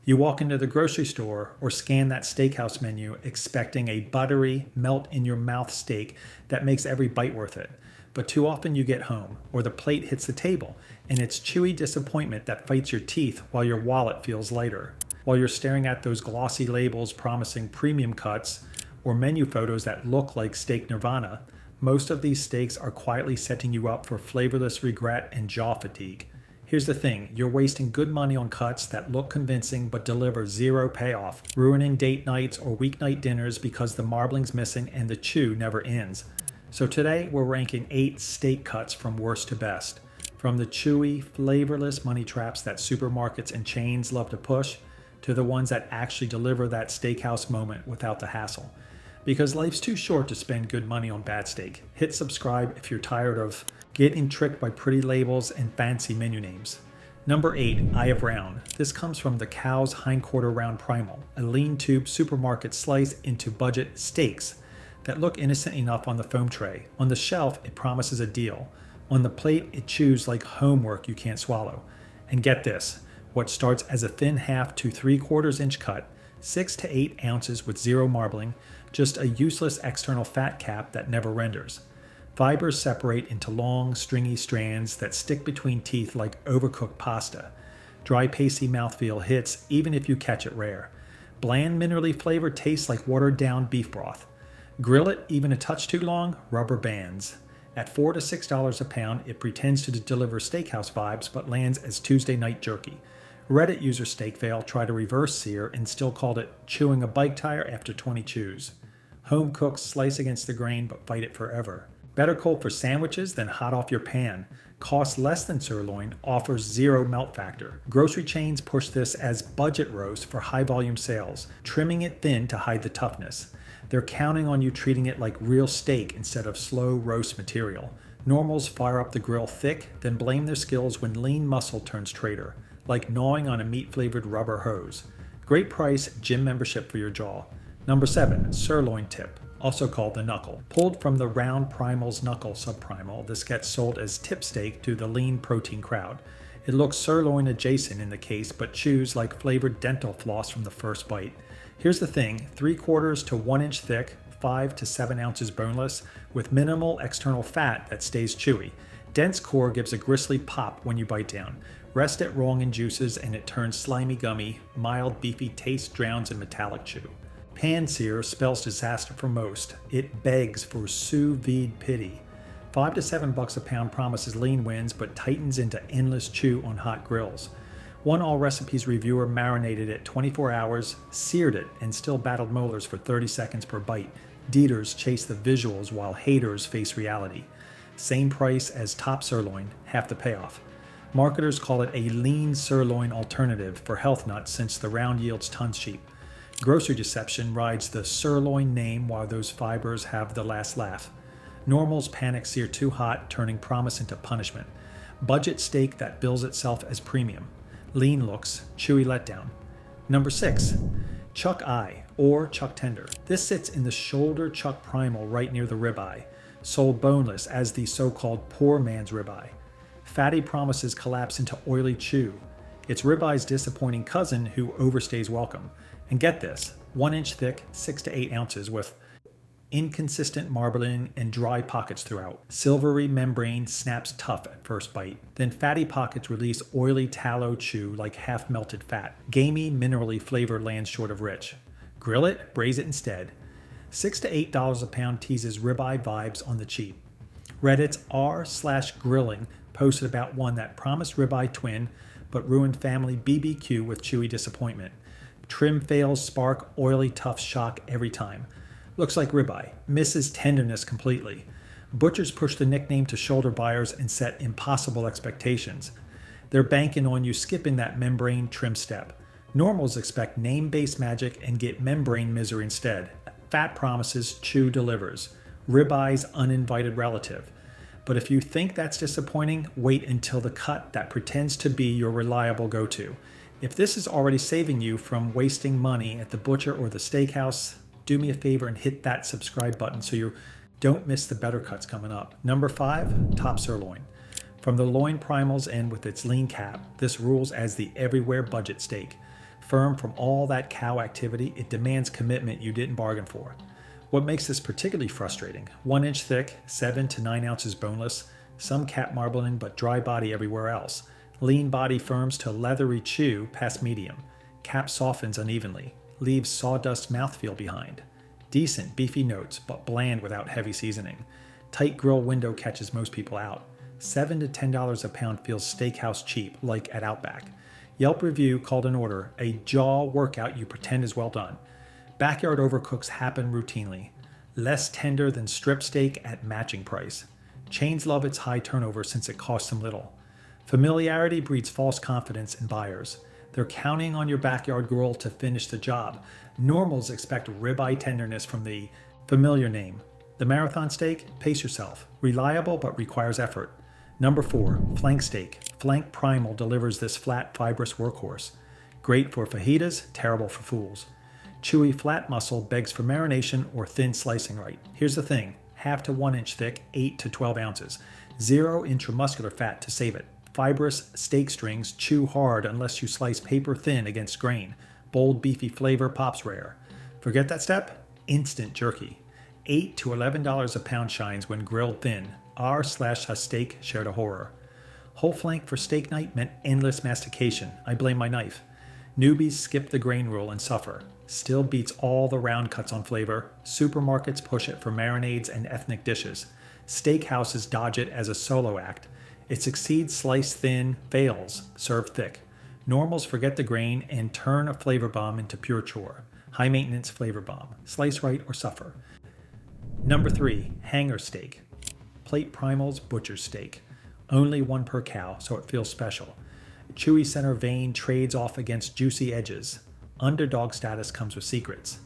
You walk into the grocery store or scan that steakhouse menu expecting a buttery, melt in your mouth steak that makes every bite worth it. But too often you get home, or the plate hits the table, and it's chewy disappointment that fights your teeth while your wallet feels lighter. While you're staring at those glossy labels promising premium cuts, or menu photos that look like steak nirvana, most of these steaks are quietly setting you up for flavorless regret and jaw fatigue. Here's the thing, you're wasting good money on cuts that look convincing but deliver zero payoff, ruining date nights or weeknight dinners because the marbling's missing and the chew never ends. So today we're ranking 8 steak cuts from worst to best. From the chewy, flavorless money traps that supermarkets and chains love to push, to the ones that actually deliver that steakhouse moment without the hassle. Because life's too short to spend good money on bad steak. Hit subscribe if you're tired of getting tricked by pretty labels and fancy menu names. Number 8, Eye of Round. This comes from the Cow's Hindquarter Round Primal, a lean tube supermarket slice into budget steaks that look innocent enough on the foam tray. On the shelf, it promises a deal. On the plate, it chews like homework you can't swallow. And get this, what starts as a thin 1/2 to 3/4 inch cut, 6 to 8 ounces with zero marbling, just a useless external fat cap that never renders. Fibers separate into long, stringy strands that stick between teeth like overcooked pasta. Dry, pasty mouthfeel hits even if you catch it rare. Bland, minerally flavor tastes like watered-down beef broth. Grill it even a touch too long, rubber bands. At $4 to $6 a pound, it pretends to deliver steakhouse vibes but lands as Tuesday night jerky. Reddit user Steakfail tried to reverse sear and still called it chewing a bike tire after 20 chews. Home cooks slice against the grain but fight it forever. Better cold for sandwiches than hot off your pan. Costs less than sirloin, offers zero melt factor. Grocery chains push this as budget roast for high volume sales, trimming it thin to hide the toughness. They're counting on you treating it like real steak instead of slow roast material. Normals fire up the grill thick, then blame their skills when lean muscle turns traitor, like gnawing on a meat-flavored rubber hose. Great price, gym membership for your jaw. Number 7, sirloin tip, also called the knuckle. Pulled from the round primal's knuckle subprimal, this gets sold as tip steak to the lean protein crowd. It looks sirloin adjacent in the case, but chews like flavored dental floss from the first bite. Here's the thing, 3/4 to 1 inch thick, 5 to 7 ounces boneless, with minimal external fat that stays chewy. Dense core gives a gristly pop when you bite down. Rest it wrong in juices and it turns slimy gummy, mild beefy taste drowns in metallic chew. Pan sear spells disaster for most. It begs for sous vide pity. $5 to $7 a pound promises lean wins but tightens into endless chew on hot grills. One All Recipes reviewer marinated it 24 hours, seared it, and still battled molars for 30 seconds per bite. Dieters chase the visuals while haters face reality. Same price as top sirloin, half the payoff. Marketers call it a lean sirloin alternative for health nuts since the round yields tons cheap. Grocery deception rides the sirloin name while those fibers have the last laugh. Normals panic sear too hot, turning promise into punishment. Budget steak that bills itself as premium. Lean looks, chewy letdown. Number 6, chuck eye or chuck tender. This sits in the shoulder chuck primal right near the ribeye, sold boneless as the so-called poor man's ribeye. Fatty promises collapse into oily chew. It's ribeye's disappointing cousin who overstays welcome. And get this, 1 inch thick, 6 to 8 ounces with inconsistent marbling and dry pockets throughout. Silvery membrane snaps tough at first bite. Then fatty pockets release oily tallow chew like half melted fat. Gamey, minerally flavor lands short of rich. Grill it, braise it instead. $6 to $8 a pound teases ribeye vibes on the cheap. Reddit's r/grilling posted about one that promised ribeye twin but ruined family BBQ with chewy disappointment. Trim fails spark, oily tough shock every time. Looks like ribeye, misses tenderness completely. Butchers push the nickname to shoulder buyers and set impossible expectations. They're banking on you skipping that membrane trim step. Normals expect name-based magic and get membrane misery instead. Fat promises, chew delivers. Ribeye's uninvited relative. But if you think that's disappointing, wait until the cut that pretends to be your reliable go-to. If this is already saving you from wasting money at the butcher or the steakhouse, do me a favor and hit that subscribe button so you don't miss the better cuts coming up. Number 5, top sirloin. From the loin primal's end with its lean cap, this rules as the everywhere budget steak. Firm from all that cow activity, it demands commitment you didn't bargain for. What makes this particularly frustrating? 1 inch thick, 7 to 9 ounces boneless, some cap marbling but dry body everywhere else. Lean body firms to leathery chew past medium. Cap softens unevenly, leaves sawdust mouthfeel behind. Decent beefy notes, but bland without heavy seasoning. Tight grill window catches most people out. $7 to $10 a pound feels steakhouse cheap, like at Outback. Yelp review called an order a jaw workout you pretend is well done. Backyard overcooks happen routinely. Less tender than strip steak at matching price. Chains love its high turnover since it costs them little. Familiarity breeds false confidence in buyers. They're counting on your backyard grill to finish the job. Normals expect ribeye tenderness from the familiar name. The marathon steak, pace yourself. Reliable but requires effort. Number 4, flank steak. Flank Primal delivers this flat, fibrous workhorse. Great for fajitas, terrible for fools. Chewy flat muscle begs for marination or thin slicing right. Here's the thing, half to 1 inch thick, 8 to 12 ounces. 0 intramuscular fat to save it. Fibrous steak strings chew hard unless you slice paper thin against grain. Bold beefy flavor pops rare. Forget that step? Instant jerky. $8 to $11 a pound shines when grilled thin. R/a steak shared a horror. Whole flank for steak night meant endless mastication. I blame my knife. Newbies skip the grain rule and suffer. Still beats all the round cuts on flavor. Supermarkets push it for marinades and ethnic dishes. Steakhouses dodge it as a solo act. It succeeds sliced thin, fails served thick. Normals forget the grain and turn a flavor bomb into pure chore. High maintenance flavor bomb. Slice right or suffer. Number 3, hanger steak. Plate Primal's butcher steak. Only 1 per cow, so it feels special. Chewy center vein trades off against juicy edges. Underdog status comes with secrets.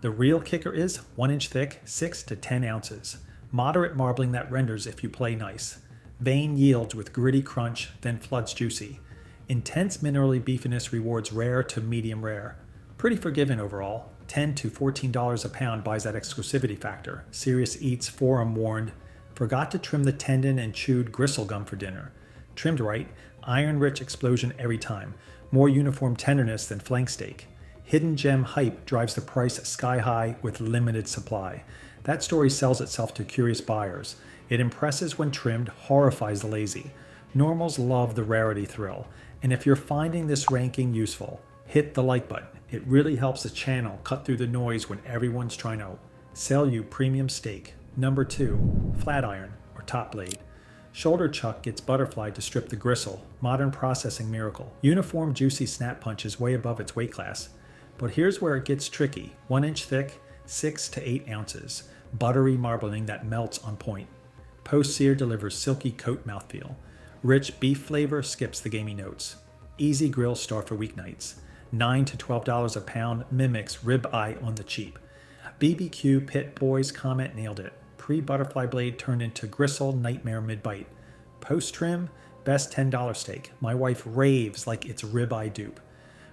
The real kicker is 1 inch thick, 6 to 10 ounces. Moderate marbling that renders if you play nice. Vein yields with gritty crunch, then floods juicy. Intense minerally beefiness rewards rare to medium rare. Pretty forgiving overall. $10 to $14 a pound buys that exclusivity factor. Serious Eats forum warned, forgot to trim the tendon and chewed gristle gum for dinner. Trimmed right, iron-rich explosion every time. More uniform tenderness than flank steak. Hidden gem hype drives the price sky high with limited supply. That story sells itself to curious buyers. It impresses when trimmed, horrifies the lazy. Normals love the rarity thrill. And if you're finding this ranking useful, hit the like button. It really helps the channel cut through the noise when everyone's trying to sell you premium steak. Number 2, flat iron or top blade. Shoulder chuck gets butterflied to strip the gristle. Modern processing miracle. Uniform juicy snap punch is way above its weight class. But here's where it gets tricky. 1 inch thick, 6 to 8 ounces. Buttery marbling that melts on point. Post-sear delivers silky coat mouthfeel. Rich beef flavor skips the gamey notes. Easy grill star for weeknights. $9 to $12 a pound mimics ribeye on the cheap. BBQ Pit Boys comment nailed it. Pre-butterfly blade turned into gristle nightmare mid-bite. Post-trim, best $10 steak. My wife raves like it's ribeye dupe.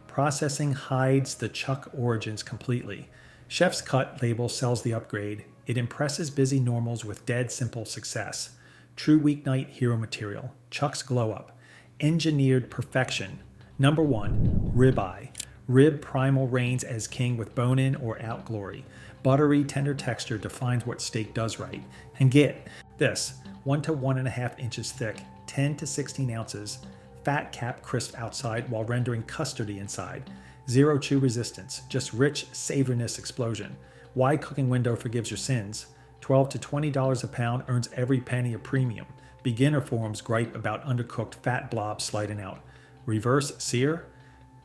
Processing hides the chuck origins completely. Chef's Cut label sells the upgrade. It impresses busy normals with dead simple success. True weeknight hero material. Chuck's glow up. Engineered perfection. Number 1, ribeye. Rib Primal reigns as king with bone-in or out glory. Buttery, tender texture defines what steak does right. And get this, 1 to 1.5 inches thick, 10 to 16 ounces. Fat cap crisp outside while rendering custardy inside. Zero chew resistance, just rich savoriness explosion. Wide cooking window forgives your sins. $12 to $20 a pound earns every penny a premium. Beginner forums gripe about undercooked fat blobs sliding out. Reverse sear?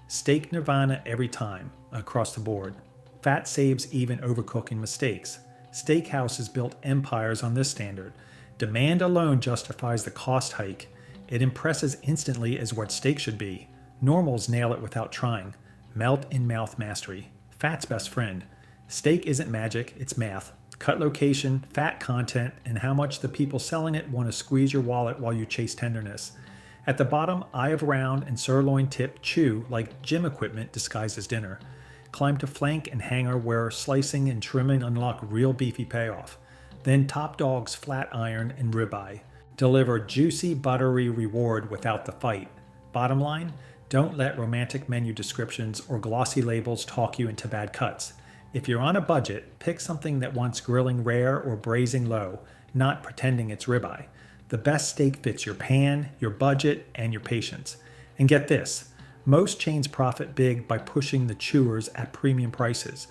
Steak nirvana every time, across the board. Fat saves even overcooking mistakes. Steakhouses built empires on this standard. Demand alone justifies the cost hike. It impresses instantly as what steak should be. Normals nail it without trying. Melt in mouth mastery. Fat's best friend. Steak isn't magic, it's math. Cut location, fat content, and how much the people selling it want to squeeze your wallet while you chase tenderness. At the bottom, eye of round and sirloin tip chew like gym equipment disguised as dinner. Climb to flank and hanger where slicing and trimming unlock real beefy payoff. Then top dogs flat iron and ribeye. Deliver juicy buttery reward without the fight. Bottom line, Don't let romantic menu descriptions or glossy labels talk you into bad cuts. If you're on a budget, pick something that wants grilling rare or braising low, not pretending it's ribeye. The best steak fits your pan, your budget, and your patience. And get this, most chains profit big by pushing the chewers at premium prices.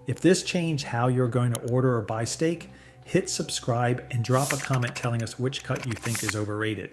If this changed how you're going to order or buy steak, hit subscribe and drop a comment telling us which cut you think is overrated.